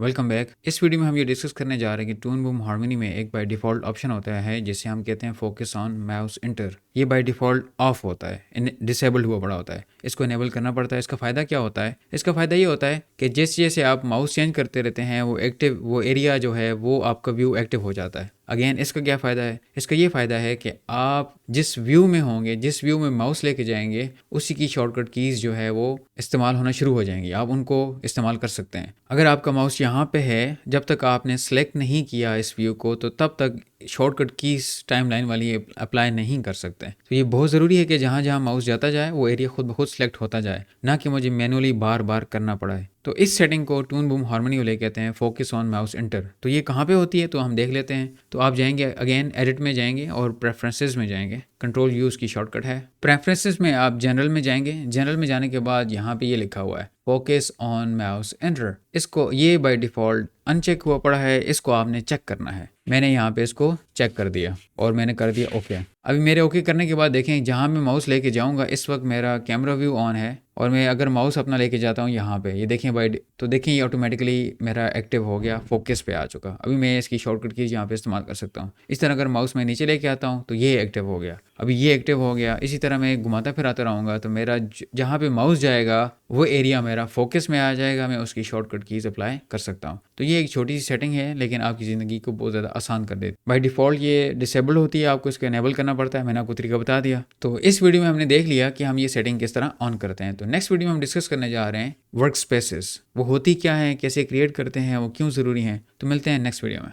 Welcome back. इस video में हम ये डिस्कस करने जा रहे हैं कि टून बूम हार्मनी में एक बाय डिफ़ॉल्ट ऑप्शन होता है जिसे हम कहते हैं फोकस ऑन माउस इंटर। ये बाय डिफ़ॉल्ट ऑफ होता है, डिसेबल्ड हुआ पड़ा होता है। इसको इनेबल करना पड़ता है। इसका फ़ायदा क्या होता है? इसका फ़ायदा ये होता है कि जैसे जैसे आप माउस चेंज करते रहते हैं वो एरिया जो है वो आपका व्यू एक्टिव हो जाता है। अगेन इसका क्या फ़ायदा है? इसका ये फ़ायदा है कि आप जिस व्यू में होंगे, जिस व्यू में माउस लेके जाएंगे, उसी की शॉर्टकट कीज़ जो है वो इस्तेमाल होना शुरू हो जाएंगी। आप उनको इस्तेमाल कर सकते हैं। अगर आपका माउस यहाँ पे है, जब तक आपने सेलेक्ट नहीं किया इस व्यू को, तो तब तक शॉर्टकट कीज़ टाइमलाइन वाली अप्लाई नहीं कर सकते। तो ये बहुत ज़रूरी है कि जहाँ जहाँ माउस जाता जाए वो एरिया खुद ब खुद सेलेक्ट होता जाए, ना कि मुझे मैनुअली बार बार करना पड़े। तो इस सेटिंग को टून बूम हार्मनी वाले कहते हैं फोकस ऑन माउस इंटर। तो ये कहाँ पे होती है तो हम देख लेते हैं। तो आप जाएंगे, अगेन एडिट में जाएंगे और प्रेफरेंसेस में जाएंगे। कंट्रोल यूज़ की शॉर्टकट है। प्रेफरेंसेस में आप जनरल में जाएंगे। जनरल में जाने के बाद यहाँ पे ये लिखा हुआ है फोकस ऑन माउस इंटर। इसको ये बाय डिफ़ॉल्ट अनचेक हुआ पड़ा है, इसको आपने चेक करना है। मैंने यहाँ पे इसको चेक कर दिया और मैंने कर दिया ओके। अभी मेरे ओके करने के बाद देखें, जहाँ मैं माउस लेके जाऊँगा इस वक्त मेरा कैमरा व्यू ऑन है और मैं अगर माउस अपना लेके जाता हूँ यहाँ पे, ये देखें भाई, तो देखें ये ऑटोमेटिकली मेरा एक्टिव हो गया, फोकस पे आ चुका। अभी मैं इसकी शॉर्टकट कीज़ यहाँ पे इस्तेमाल कर सकता हूँ। इस तरह अगर माउस मैं नीचे लेके आता हूँ तो ये एक्टिव हो गया, अभी ये एक्टिव हो गया। इसी तरह मैं घुमाता फिराता रहूँगा तो मेरा जहाँ पे माउस जाएगा वो एरिया मेरा फोकस में आ जाएगा। मैं उसकी शॉर्टकट कीज़ अप्लाई कर सकता हूँ। तो ये एक छोटी सी सेटिंग है, लेकिन आपकी ज़िंदगी को बहुत ज़्यादा आसान कर देती है। बाय डिफ़ॉल्ट ये डिसेबल होती है, आपको इसको इनेबल करना पड़ता है। मैंने आपको तरीका बता दिया। तो इस वीडियो में हमने देख लिया कि हम ये सेटिंग किस तरह ऑन करते हैं। तो नेक्स्ट वीडियो में हम डिस्कस करने जा रहे हैं वर्क स्पेसेस। वो होती क्या है, कैसे क्रिएट करते हैं, वो क्यों ज़रूरी हैं। तो मिलते हैं नेक्स्ट वीडियो में।